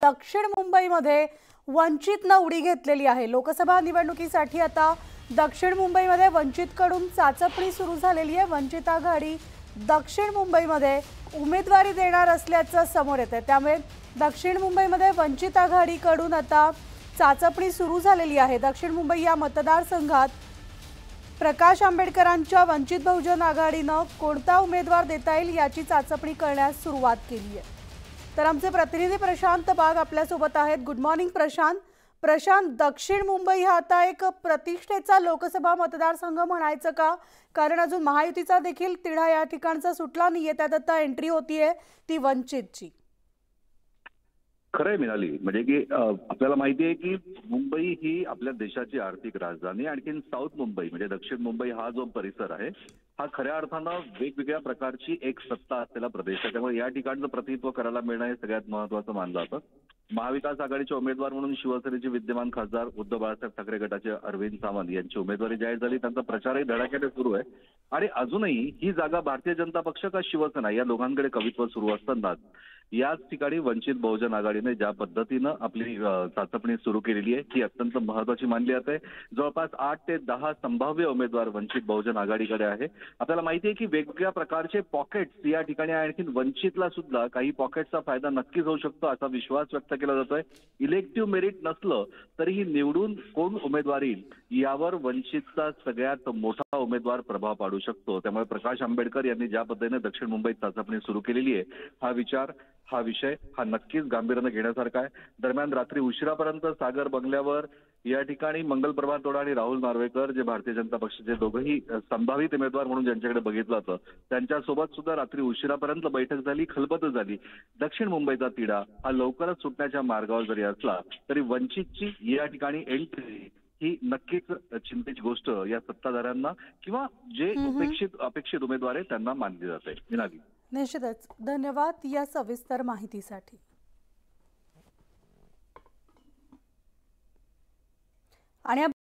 दक्षिण मुंबईमध्ये वंचितनं उडी घेतलेली आहे। लोकसभा निवडणुकीसाठी आता दक्षिण मुंबईमध्ये वंचितकडून चाचपणी सुरू झालेली आहे। वंचित आघाडी दक्षिण मुंबईमध्ये उमेदवारी देणार असल्याचं समोर येतं। त्यामुळे दक्षिण मुंबईमध्ये वंचित आघाडीकडून आता चाचपणी सुरू झालेली आहे। दक्षिण मुंबई या मतदारसंघात प्रकाश आंबेडकरांच्या वंचित बहुजन आघाडीनं कोणता उमेदवार देता येईल याची चाचपणी करण्यास सुरुवात केली आहे। तर आमचे प्रतिनिधी प्रशांत बाग आपल्या सोबत आहेत। गुड मॉर्निंग प्रशांत, दक्षिण मुंबई हा आता एक प्रतिष्ठेचा लोकसभा मतदारसंघ म्हणायचं का? कारण अजून महायुतीचा देखील तिढा या ठिकाणचा सुटला नाहीये, त्यात आता एंट्री होतीये ती वंचितची। खरंय मिळाली म्हणजे की आपल्याला माहिती आहे की मुंबई ही आपल्या देशाची आर्थिक राजधानी, आणखीन साऊथ मुंबई म्हणजे दक्षिण मुंबई हा जो परिसर आहे हा खऱ्या अर्थानं वेगवेगळ्या प्रकारची एक सत्ता असलेला प्रदेश आहे। त्यामुळे या ठिकाणचं प्रतिनिधित्व करायला मिळणं हे सगळ्यात महत्त्वाचं मानलं जातं। महाविकास आघाडीचे उमेदवार म्हणून शिवसेनेचे विद्यमान खासदार उद्धव बाळासाहेब ठाकरे गटाचे अरविंद सावंत यांची उमेदवारी जाहीर झाली। त्यांचा प्रचारही धडाक्याने सुरू आहे आणि अजूनही ही जागा भारतीय जनता पक्ष का शिवसेना या दोघांकडे कवित्व सुरू असतानाच याच ठिकाणी वंचित बहुजन आघाडीने ज्या पद्धतीनं आपली चाचपणी सुरू केलेली आहे ती अत्यंत महत्त्वाची मानली जाते। जवळपास 8 ते 10 संभाव्य उमेदवार वंचित बहुजन आघाडीकडे आहे। आपल्याला माहिती आहे की वेगवेगळ्या प्रकारचे पॉकेट्स या ठिकाणी आहे, आणखी वंचितला सुद्धा काही पॉकेट्सचा फायदा नक्कीच होऊ शकतो असा विश्वास व्यक्त केला जातोय। इलेक्टिव्ह मेरिट नसलं तरीही निवडून कोण उमेदवार येईल यावर वंचितचा सगळ्यात मोठा उमेदवार प्रभाव पाडू शकतो। त्यामुळे प्रकाश आंबेडकर यांनी ज्या पद्धतीने दक्षिण मुंबईत चाचपणी सुरू केलेली आहे हा विषय नक्कीच गांभीर्याने घेण्यासारखा आहे। दरम्यान रात्री उशिरापर्यंत सागर बंगल्यावर या ठिकाणी मंगलप्रभात तोडा आणि राहुल नार्वेकर जे भारतीय जनता पक्षाचे दोघंही संभावित उमेदवार म्हणून ज्यांच्याकडे बघितलं होतं त्यांच्यासोबत सुद्धा रात्री उशिरापर्यंत बैठक झाली, खलबत झाली। दक्षिण मुंबईचा तिढा हा लवकरच सुटण्याच्या मार्गावर जरी असला तरी वंचितची या ठिकाणी एंट्री ही नक्कीच चिंतेची गोष्ट या सत्ताधाऱ्यांना किंवा जे अपेक्षित उमेदवार आहेत त्यांना मानली जाते। मिनाली, निश्चितच धन्यवाद या सविस्तर माहितीसाठी। आणि